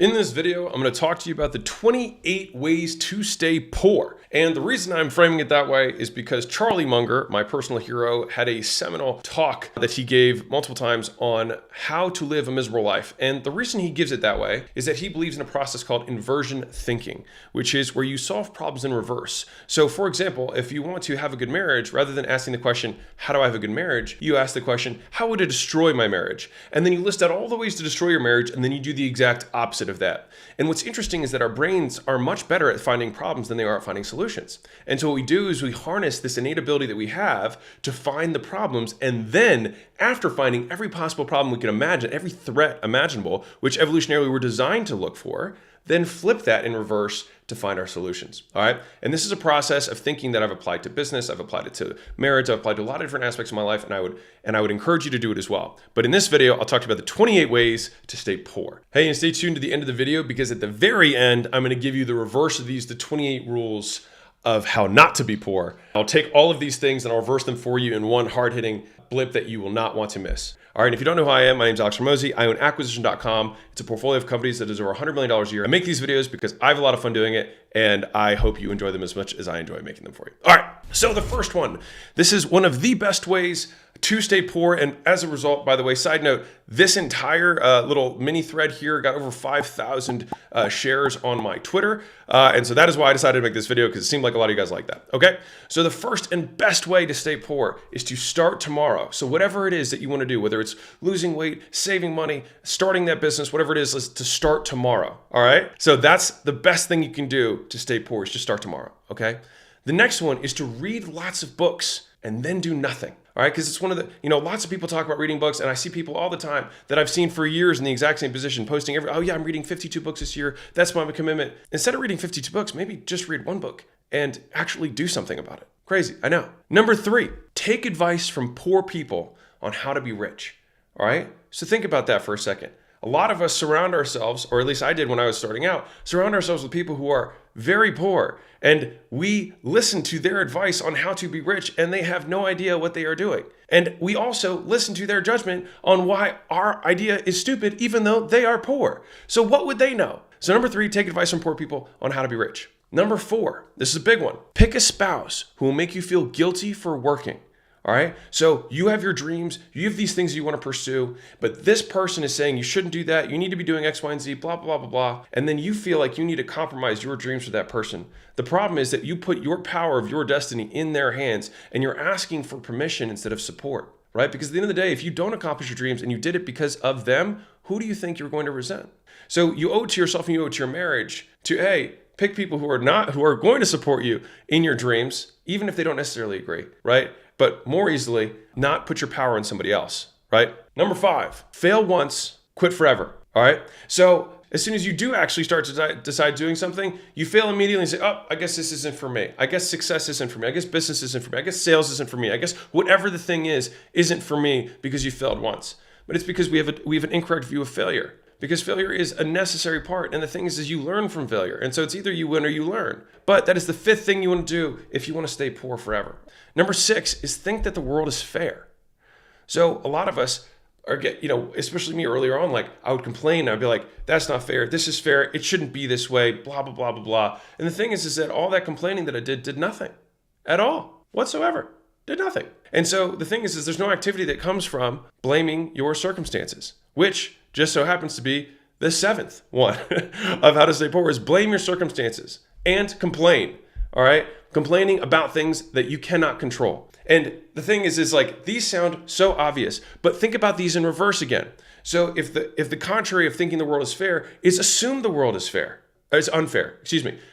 In this video, I'm going to talk to you about the 28 ways to stay poor. And the reason I'm framing it that way is because Charlie Munger, my personal hero, had a seminal talk that he gave multiple times on how to live a miserable life. And the reason he gives it that way is that he believes in a process called inversion thinking, which is where you solve problems in reverse. So for example, if you want to have a good marriage, rather than asking the question, how do I have a good marriage? You ask the question, how would it destroy my marriage? And then you list out all the ways to destroy your marriage, and then you do the exact opposite of that. And what's interesting is that our brains are much better at finding problems than they are at finding solutions. And so what we do is we harness this innate ability that we have to find the problems, and then after finding every possible problem we can imagine, every threat imaginable, which evolutionarily we're designed to look for, then flip that in reverse to find our solutions. All right. And this is a process of thinking that I've applied to business. I've applied it to marriage. I've applied to a lot of different aspects of my life. And I would encourage you to do it as well. But in this video, I'll talk to you about the 28 ways to stay poor. Hey, and stay tuned to the end of the video, because at the very end, I'm going to give you the reverse of these, the 28 rules of how not to be poor. I'll take all of these things and I'll reverse them for you in one hard-hitting blip that you will not want to miss. All right, and if you don't know who I am, my name is Hormozi. I own acquisition.com. It's a portfolio of companies that does over $100 million a year. I make these videos because I have a lot of fun doing it, and I hope you enjoy them as much as I enjoy making them for you. All right, so the first one. This is one of the best ways to stay poor, and as a result, by the way, side note, this entire little mini thread here got over 5,000 shares on my Twitter, and so that is why I decided to make this video, because it seemed like a lot of you guys like that. Okay, so the first and best way to stay poor is to start tomorrow. So whatever it is that you want to do, whether it's losing weight, saving money, starting that business, whatever it is to start tomorrow. All right, so that's the best thing you can do to stay poor, is just start tomorrow. Okay, the next one is to read lots of books and then do nothing. All right, because it's one of the, lots of people talk about reading books, and I see people all the time that I've seen for years in the exact same position posting oh yeah, I'm reading 52 books this year. That's my commitment. Instead of reading 52 books, maybe just read one book and actually do something about it. Crazy, I know. Number 3, take advice from poor people on how to be rich. All right, so think about that for a second. A lot of us surround ourselves, or at least I did when I was starting out, surround ourselves with people who are very poor, and we listen to their advice on how to be rich, and they have no idea what they are doing. And we also listen to their judgment on why our idea is stupid, even though they are poor. So what would they know? So number 3, take advice from poor people on how to be rich. Number 4, this is a big one. Pick a spouse who will make you feel guilty for working. All right, so you have your dreams, you have these things you want to pursue, but this person is saying you shouldn't do that, you need to be doing X, Y, and Z, blah, blah, blah, blah, and then you feel like you need to compromise your dreams for that person. The problem is that you put your power of your destiny in their hands, and you're asking for permission instead of support, right? Because at the end of the day, if you don't accomplish your dreams and you did it because of them, who do you think you're going to resent? So you owe it to yourself, and you owe it to your marriage to, hey, pick people who are going to support you in your dreams, even if they don't necessarily agree, right? But more easily, not put your power in somebody else, right? Number 5, fail once, quit forever, all right? So as soon as you do actually start to decide doing something, you fail immediately and say, oh, I guess this isn't for me. I guess success isn't for me. I guess business isn't for me. I guess sales isn't for me. I guess whatever the thing is isn't for me because you failed once. But it's because we have an incorrect view of failure. Because failure is a necessary part. And the thing is you learn from failure. And so it's either you win or you learn. But that is the 5th thing you want to do if you want to stay poor forever. Number 6 is think that the world is fair. So a lot of us especially me earlier on, like I would complain. I'd be like, that's not fair. This is fair. It shouldn't be this way, blah, blah, blah, blah, blah. And the thing is that all that complaining that I did nothing at all whatsoever. Did nothing. And so the thing is there's no activity that comes from blaming your circumstances, which just so happens to be the 7th one of how to stay poor, is blame your circumstances and complain. All right. Complaining about things that you cannot control. And the thing is like, these sound so obvious, but think about these in reverse again. So if the contrary of thinking the world is fair is assume the world is fair, or it's unfair,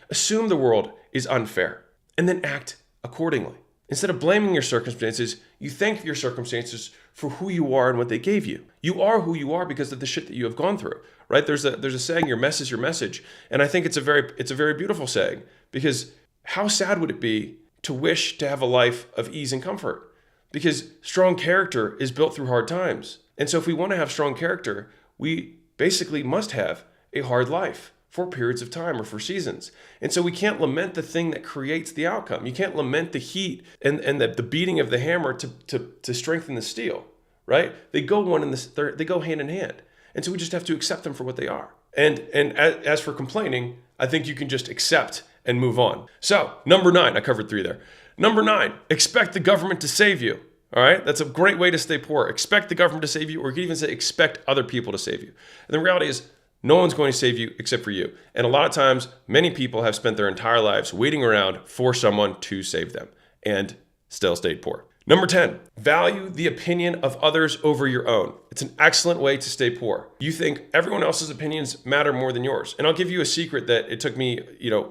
assume the world is unfair, and then act accordingly. Instead of blaming your circumstances, you thank your circumstances for who you are and what they gave you. You are who you are because of the shit that you have gone through, right? There's a saying, your mess is your message. And I think it's a very beautiful saying, because how sad would it be to wish to have a life of ease and comfort? Because strong character is built through hard times. And so if we want to have strong character, we basically must have a hard life for periods of time or for seasons. And so we can't lament the thing that creates the outcome. You can't lament the heat and the beating of the hammer to strengthen the steel, right? They go hand in hand. And so we just have to accept them for what they are. And as for complaining, I think you can just accept and move on. So number 9, I covered 3 there. Number 9, expect the government to save you. All right, that's a great way to stay poor. Expect the government to save you, or you can even say expect other people to save you. And the reality is, no one's going to save you except for you. And a lot of times, many people have spent their entire lives waiting around for someone to save them and still stayed poor. Number 10, value the opinion of others over your own. It's an excellent way to stay poor. You think everyone else's opinions matter more than yours. And I'll give you a secret that it took me,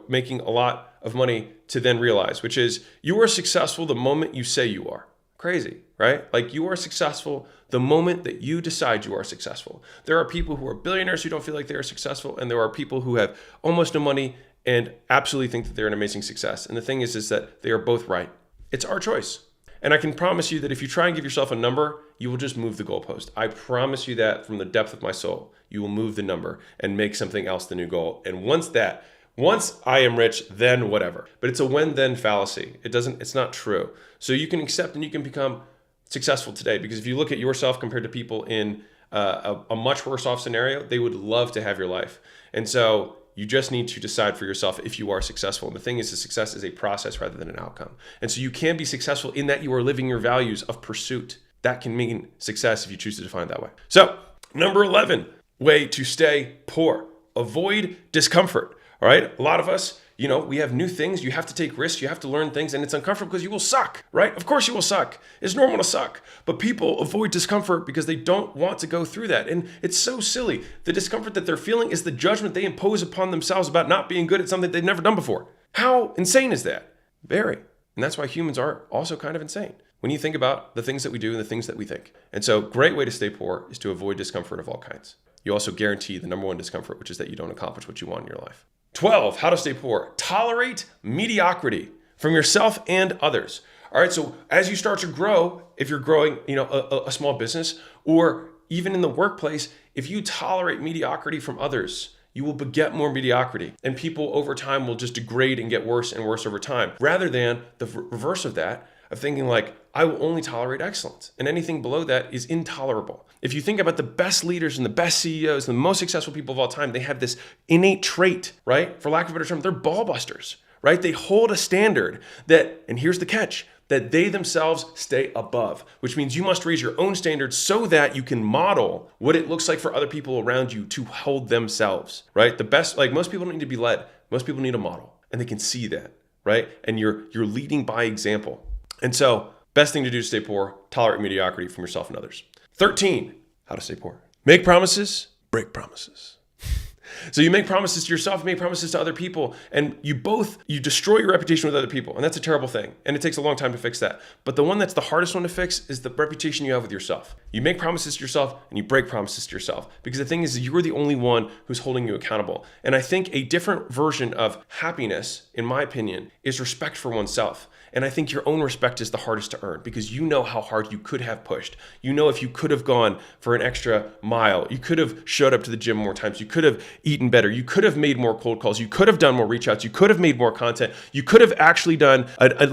making a lot of money to then realize, which is you are successful the moment you say you are. Crazy, right? Like you are successful the moment that you decide you are successful. There are people who are billionaires who don't feel like they are successful, and there are people who have almost no money and absolutely think that they're an amazing success. And the thing is that they are both right. It's our choice. And I can promise you that if you try and give yourself a number, you will just move the goalpost. I promise you that from the depth of my soul. You will move the number and make something else the new goal. And once I am rich, then whatever. But it's a when-then fallacy. It's not true. So you can accept and you can become successful today, because if you look at yourself compared to people in a much worse off scenario, they would love to have your life. And so you just need to decide for yourself if you are successful. And the thing is, success is a process rather than an outcome. And so you can be successful in that you are living your values of pursuit. That can mean success if you choose to define it that way. So number 11, way to stay poor. Avoid discomfort. All right. A lot of us, we have new things. You have to take risks. You have to learn things, and it's uncomfortable because you will suck, right? Of course you will suck. It's normal to suck, but people avoid discomfort because they don't want to go through that. And it's so silly. The discomfort that they're feeling is the judgment they impose upon themselves about not being good at something they've never done before. How insane is that? Very. And that's why humans are also kind of insane when you think about the things that we do and the things that we think. And so great way to stay poor is to avoid discomfort of all kinds. You also guarantee the number 1 discomfort, which is that you don't accomplish what you want in your life. 12, how to stay poor. Tolerate mediocrity from yourself and others. All right, so as you start to grow, if you're growing, a small business, or even in the workplace, if you tolerate mediocrity from others, you will beget more mediocrity. And people over time will just degrade and get worse and worse over time, rather than the reverse of that, of thinking like, I will only tolerate excellence, and anything below that is intolerable. If you think about the best leaders and the best CEOs and the most successful people of all time, they have this innate trait, right? For lack of a better term, they're ball busters, right? They hold a standard that, and here's the catch, that they themselves stay above, which means you must raise your own standards so that you can model what it looks like for other people around you to hold themselves, right? The best, like most people don't need to be led. Most people need a model, and they can see that, right? And you're leading by example. And so best thing to do to stay poor, tolerate mediocrity from yourself and others. 13, how to stay poor. Make promises, break promises. So you make promises to yourself, you make promises to other people, and you destroy your reputation with other people. And that's a terrible thing. And it takes a long time to fix that. But the one that's the hardest one to fix is the reputation you have with yourself. You make promises to yourself and you break promises to yourself. Because the thing is, you're the only one who's holding you accountable. And I think a different version of happiness, in my opinion, is respect for oneself. And I think your own respect is the hardest to earn, because you know how hard you could have pushed. You know, if you could have gone for an extra mile, you could have showed up to the gym more times, you could have eaten better, you could have made more cold calls, you could have done more reach outs, you could have made more content, you could have actually done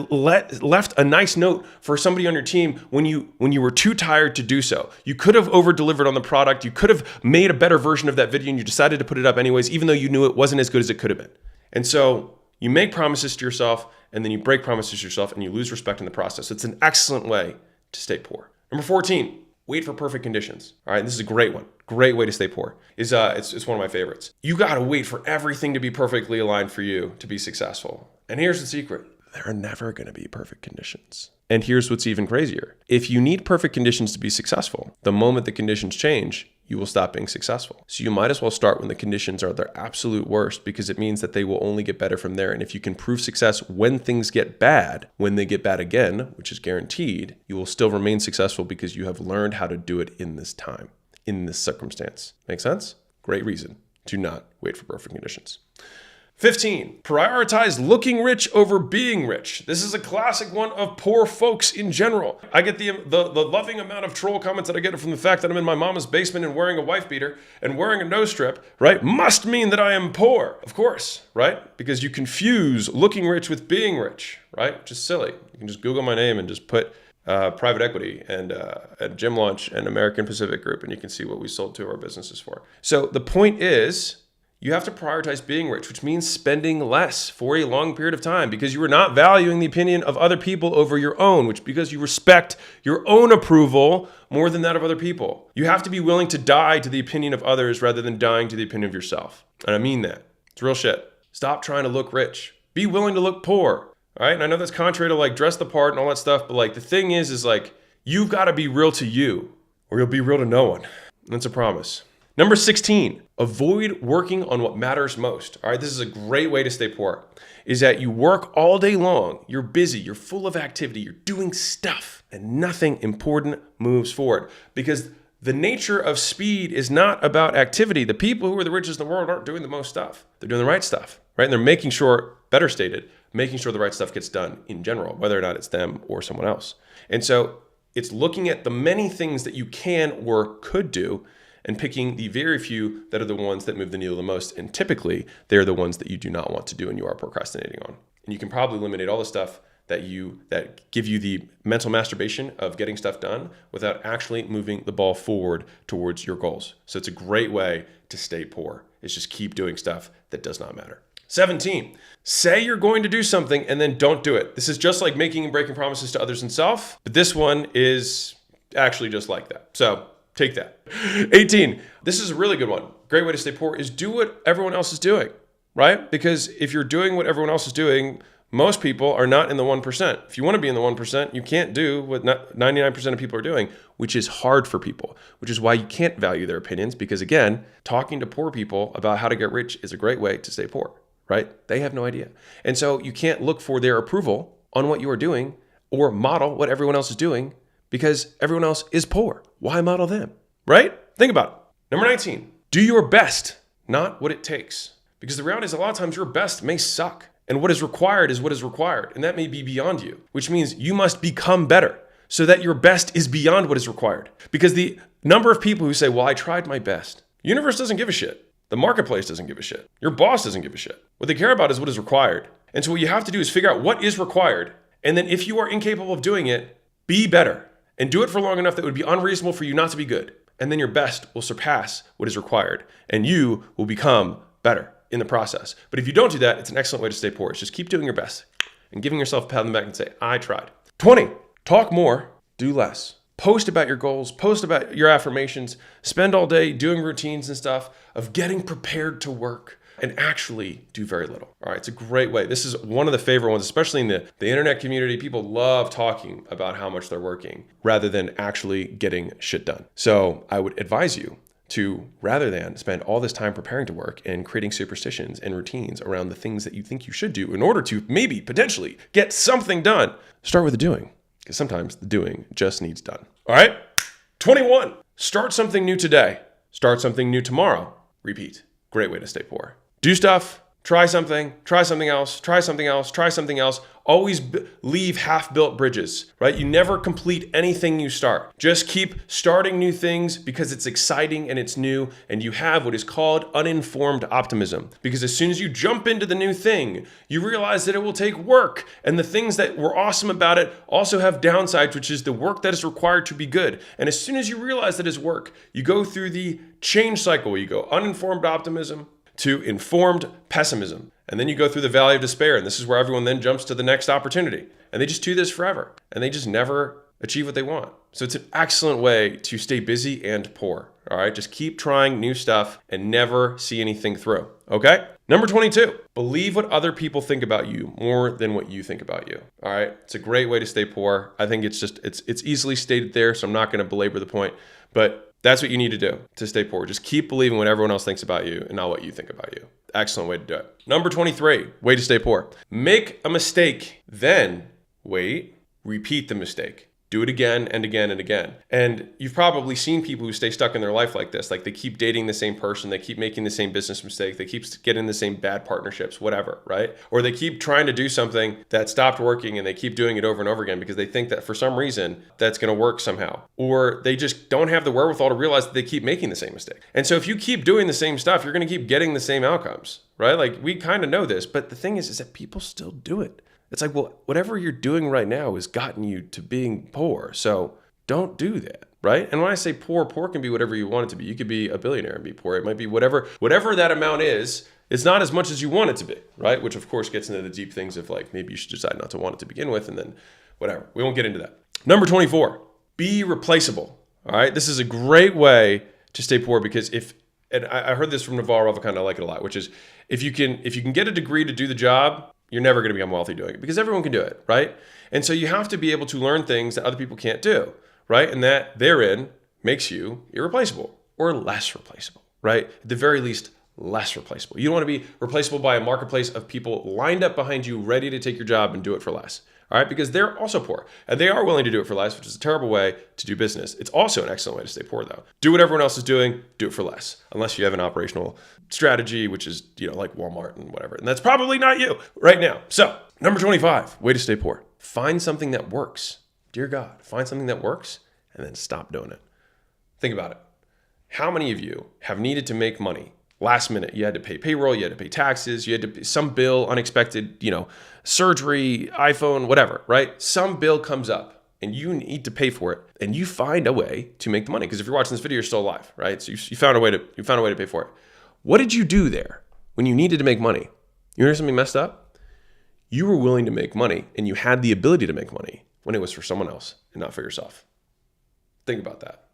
left a nice note for somebody on your team when you were too tired to do so. You could have over delivered on the product, you could have made a better version of that video, and you decided to put it up anyways, even though you knew it wasn't as good as it could have been. And so you make promises to yourself, and then you break promises to yourself, and you lose respect in the process. It's an excellent way to stay poor. Number 14, wait for perfect conditions. All right, this is a great one. Great way to stay poor. It's one of my favorites. You got to wait for everything to be perfectly aligned for you to be successful. And here's the secret. There are never going to be perfect conditions. And here's what's even crazier. If you need perfect conditions to be successful, the moment the conditions change, you will stop being successful. So you might as well start when the conditions are their absolute worst, because it means that they will only get better from there. And if you can prove success when things get bad, when they get bad again, which is guaranteed, you will still remain successful because you have learned how to do it in this time, in this circumstance. Make sense? Great reason to not wait for perfect conditions. 15, prioritize looking rich over being rich. This is a classic one of poor folks in general. I get the loving amount of troll comments that I get from the fact that I'm in my mama's basement and wearing a wife beater and wearing a nose strip, right? Must mean that I am poor. Of course, right? Because you confuse looking rich with being rich, right? Just silly. You can just Google my name and just put private equity and Gym Launch and American Pacific Group, and you can see what we sold to our businesses for. So the point is, You have to prioritize being rich, which means spending less for a long period of time because you are not valuing the opinion of other people over your own, which because you respect your own approval more than that of other people. You have to be willing to die to the opinion of others rather than dying to the opinion of yourself. And I mean that. It's real shit. Stop trying to look rich. Be willing to look poor. All right. And I know that's contrary to like dress the part and all that stuff, but like the thing is like you've got to be real to you or you'll be real to no one. That's a promise. Number 16, avoid working on what matters most. All right, this is a great way to stay poor, is that you work all day long, you're busy, you're full of activity, you're doing stuff, and nothing important moves forward. Because the nature of speed is not about activity. The people who are the richest in the world aren't doing the most stuff. They're doing the right stuff, right? And they're making sure, better stated, making sure the right stuff gets done in general, whether or not it's them or someone else. And so it's looking at the many things that you can or could do and picking the very few that are the ones that move the needle the most. And typically, they're the ones that you do not want to do and you are procrastinating on. And you can probably eliminate all the stuff that give you the mental masturbation of getting stuff done without actually moving the ball forward towards your goals. So it's a great way to stay poor. It's just keep doing stuff that does not matter. 17, say you're going to do something and then don't do it. This is just like making and breaking promises to others and self, but this one is actually just like that. So take that. 18, this is a really good one. Great way to stay poor is do what everyone else is doing, right? Because if you're doing what everyone else is doing, most people are not in the 1%. If you want to be in the 1%, you can't do what 99% of people are doing, which is hard for people, which is why you can't value their opinions. Because again, talking to poor people about how to get rich is a great way to stay poor, right? They have no idea. And so you can't look for their approval on what you are doing or model what everyone else is doing because everyone else is poor. Why model them, right? Think about it. Number 19, do your best, not what it takes. Because the reality is a lot of times your best may suck. And what is required is what is required. And that may be beyond you, which means you must become better so that your best is beyond what is required. Because the number of people who say, well, I tried my best. The universe doesn't give a shit. The marketplace doesn't give a shit. Your boss doesn't give a shit. What they care about is what is required. And so what you have to do is figure out what is required. And then if you are incapable of doing it, be better. And do it for long enough that it would be unreasonable for you not to be good. And then your best will surpass what is required. And you will become better in the process. But if you don't do that, it's an excellent way to stay poor. It's just keep doing your best and giving yourself a pat on the back and say, I tried. 20, talk more, do less. Post about your goals, post about your affirmations, spend all day doing routines and stuff of getting prepared to work and actually do very little. All right, it's a great way. This is one of the favorite ones, especially in the internet community. People love talking about how much they're working rather than actually getting shit done. So I would advise you to, rather than spend all this time preparing to work and creating superstitions and routines around the things that you think you should do in order to maybe potentially get something done, start with the doing, because sometimes the doing just needs done. All right, 21, start something new today, start something new tomorrow, repeat. Great way to stay poor. Do stuff, try something else, try something else, try something else. Always leave half-built bridges, right? You never complete anything you start. Just keep starting new things because it's exciting and it's new, and you have what is called uninformed optimism. Because as soon as you jump into the new thing, you realize that it will take work, and the things that were awesome about it also have downsides, which is the work that is required to be good. And as soon as you realize that it's work, you go through the change cycle. You go uninformed optimism to informed pessimism. And then you go through the valley of despair. And this is where everyone then jumps to the next opportunity. And they just do this forever. And they just never achieve what they want. So it's an excellent way to stay busy and poor. All right. Just keep trying new stuff and never see anything through. Okay. Number 22, believe what other people think about you more than what you think about you. All right. It's a great way to stay poor. I think it's easily stated there. So I'm not going to belabor the point, but that's what you need to do to stay poor. Just keep believing what everyone else thinks about you and not what you think about you. Excellent way to do it. Number 23, way to stay poor. Make a mistake, then wait, repeat the mistake. Do it again and again and again. And you've probably seen people who stay stuck in their life like this. Like they keep dating the same person. They keep making the same business mistake. They keep getting the same bad partnerships, whatever, right? Or they keep trying to do something that stopped working and they keep doing it over and over again because they think that for some reason that's going to work somehow. Or they just don't have the wherewithal to realize that they keep making the same mistake. And so if you keep doing the same stuff, you're going to keep getting the same outcomes, right? Like we kind of know this, but the thing is that people still do it. It's like, well, whatever you're doing right now has gotten you to being poor. So don't do that, right? And when I say poor, poor can be whatever you want it to be. You could be a billionaire and be poor. It might be whatever that amount is. It's not as much as you want it to be, right? Which of course gets into the deep things of like, maybe you should decide not to want it to begin with and then whatever. We won't get into that. Number 24, be replaceable. All right. This is a great way to stay poor because and I heard this from Naval Ravikant, I like it a lot, which is if you can get a degree to do the job, you're never going to become wealthy doing it because everyone can do it, right? And so you have to be able to learn things that other people can't do, right? And that therein makes you irreplaceable or less replaceable, right? At the very least, less replaceable. You don't want to be replaceable by a marketplace of people lined up behind you, ready to take your job and do it for less. All right, because they're also poor and they are willing to do it for less, which is a terrible way to do business. It's also an excellent way to stay poor, though. Do what everyone else is doing, do it for less, unless you have an operational strategy, which is, like Walmart and whatever. And that's probably not you right now. So, number 25, way to stay poor. Find something that works. Dear God, find something that works and then stop doing it. Think about it. How many of you have needed to make money? Last minute, you had to pay payroll, you had to pay taxes, you had to pay some bill, unexpected, surgery, iPhone, whatever, right? Some bill comes up and you need to pay for it and you find a way to make the money. Because if you're watching this video, you're still alive, right? So you found a way to pay for it. What did you do there when you needed to make money? You hear something messed up? You were willing to make money and you had the ability to make money when it was for someone else and not for yourself. Think about that.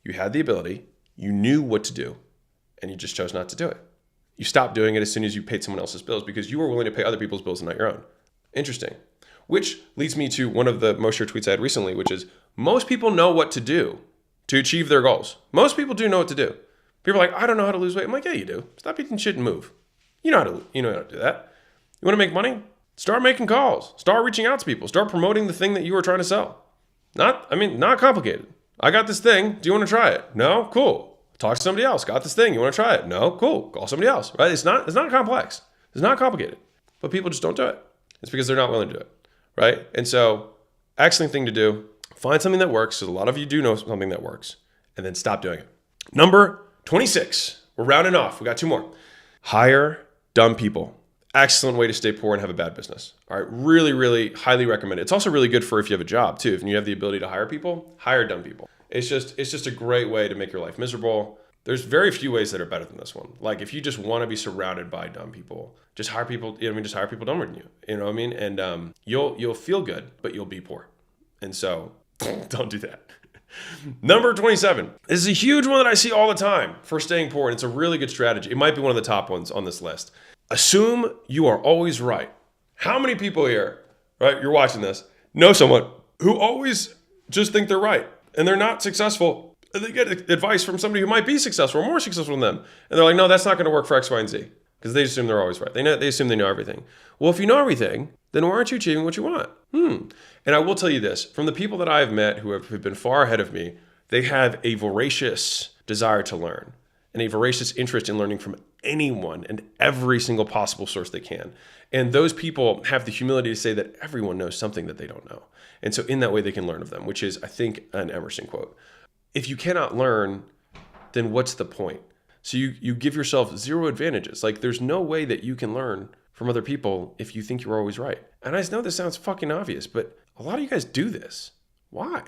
You had the ability, you knew what to do, and you just chose not to do it. You stopped doing it as soon as you paid someone else's bills because you were willing to pay other people's bills and not your own. Interesting. Which leads me to one of the most shared tweets I had recently, which is most people know what to do to achieve their goals. Most people do know what to do. People are like, I don't know how to lose weight. I'm like, yeah, you do. Stop eating shit and move. You know how to do that. You want to make money? Start making calls. Start reaching out to people. Start promoting the thing that you are trying to sell. Not complicated. I got this thing. Do you want to try it? No? Cool. Talk to somebody else. Got this thing. You want to try it? No? Cool. Call somebody else, right? It's not complex. It's not complicated, but people just don't do it. It's because they're not willing to do it, right? And so excellent thing to do. Find something that works. Because a lot of you do know something that works and then stop doing it. Number 26. We're rounding off. We got 2 more. Hire dumb people. Excellent way to stay poor and have a bad business. All right. Really, really highly recommend it. It's also really good for if you have a job too. If you have the ability to hire people, hire dumb people. It's just a great way to make your life miserable. There's very few ways that are better than this one. Like if you just want to be surrounded by dumb people, just hire people, just hire people dumber than you. You know what I mean? And you'll feel good, but you'll be poor. And so don't do that. Number 27. This is a huge one that I see all the time for staying poor, and it's a really good strategy. It might be one of the top ones on this list. Assume you are always right. How many people here, right, you're watching this, know someone who always just think they're right? And they're not successful. They get advice from somebody who might be successful or more successful than them. And they're like, no, that's not going to work for X, Y, and Z. Because they assume they're always right. They assume they know everything. Well, if you know everything, then why aren't you achieving what you want? And I will tell you this. From the people that I've met who have been far ahead of me, they have a voracious desire to learn and a voracious interest in learning from anyone and every single possible source they can. And those people have the humility to say that everyone knows something that they don't know. And so in that way, they can learn of them, which is, I think, an Emerson quote. If you cannot learn, then what's the point? So you give yourself 0 advantages. Like there's no way that you can learn from other people if you think you're always right. And I know this sounds fucking obvious, but a lot of you guys do this. Why?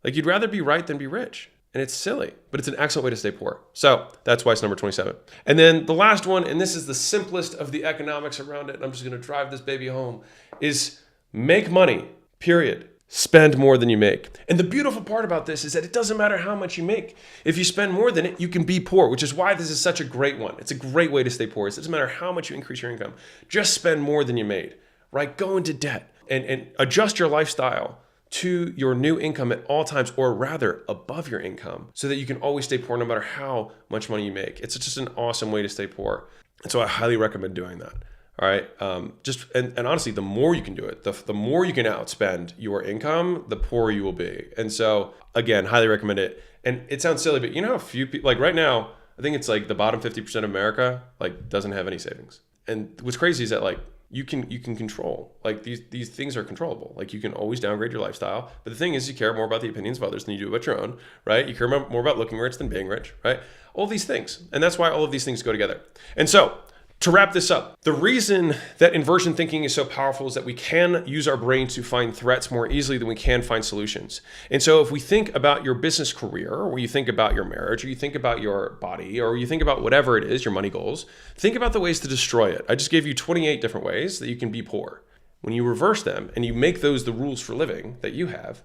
Like you'd rather be right than be rich. And it's silly, but it's an excellent way to stay poor. So that's why it's number 27. And then the last one, and this is the simplest of the economics around it, and I'm just going to drive this baby home, is make money, period. Spend more than you make. And the beautiful part about this is that it doesn't matter how much you make. If you spend more than it, you can be poor, which is why this is such a great one. It's a great way to stay poor. It doesn't matter how much you increase your income. Just spend more than you made, right? Go into debt and adjust your lifestyle to your new income at all times, or rather above your income, so that you can always stay poor no matter how much money you make. It's just an awesome way to stay poor. And so I highly recommend doing that. All right. And honestly, the more you can do it, the more you can outspend your income, the poorer you will be. And so again, highly recommend it. And it sounds silly, but you know how few people, like right now, I think it's like the bottom 50% of America, like doesn't have any savings. And what's crazy is that like you can control, like these things are controllable. Like you can always downgrade your lifestyle. But the thing is, you care more about the opinions of others than you do about your own, right? You care more about looking rich than being rich, right? All these things. And that's why all of these things go together. And so To wrap this up, the reason that inversion thinking is so powerful is that we can use our brain to find threats more easily than we can find solutions. And so if we think about your business career, or you think about your marriage, or you think about your body, or you think about whatever it is, your money goals, think about the ways to destroy it. I just gave you 28 different ways that you can be poor. When you reverse them and you make those the rules for living that you have,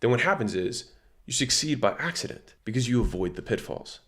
then what happens is you succeed by accident because you avoid the pitfalls.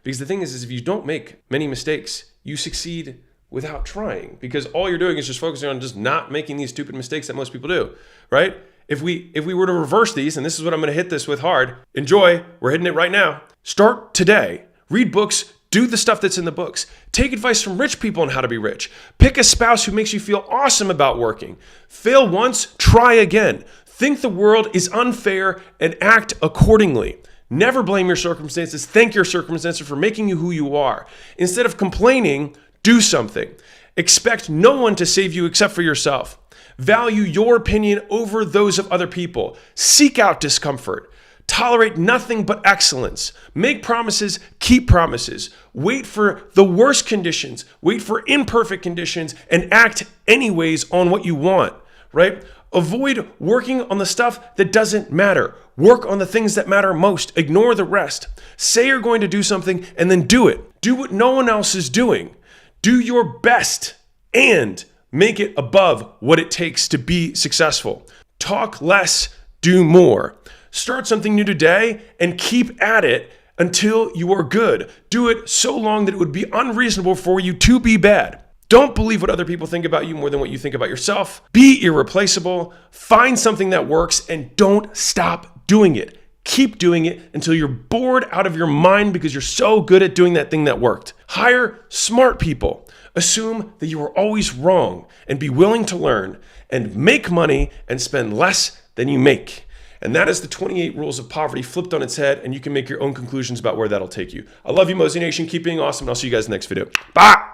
Because the thing is if you don't make many mistakes, you succeed without trying, because all you're doing is just focusing on just not making these stupid mistakes that most people do, right? If we were to reverse these, and this is what I'm going to hit this with hard, enjoy, we're hitting it right now. Start today. Read books, do the stuff that's in the books. Take advice from rich people on how to be rich. Pick a spouse who makes you feel awesome about working. Fail once, try again. Think the world is unfair and act accordingly. Never blame your circumstances. Thank your circumstances for making you who you are. Instead of complaining, do something. Expect no one to save you except for yourself. Value your opinion over those of other people. Seek out discomfort. Tolerate nothing but excellence. Make promises, keep promises. Wait for the worst conditions. Wait for imperfect conditions and act anyways on what you want, right? Avoid working on the stuff that doesn't matter. Work on the things that matter most. Ignore the rest. Say you're going to do something and then do it. Do what no one else is doing. Do your best and make it above what it takes to be successful. Talk less, do more. Start something new today and keep at it until you are good. Do it so long that it would be unreasonable for you to be bad. Don't believe what other people think about you more than what you think about yourself. Be irreplaceable. Find something that works and don't stop doing it. Keep doing it until you're bored out of your mind because you're so good at doing that thing that worked. Hire smart people. Assume that you are always wrong and be willing to learn and make money and spend less than you make. And that is the 28 rules of poverty flipped on its head, and you can make your own conclusions about where that'll take you. I love you, Mosey Nation. Keep being awesome, and I'll see you guys in the next video. Bye!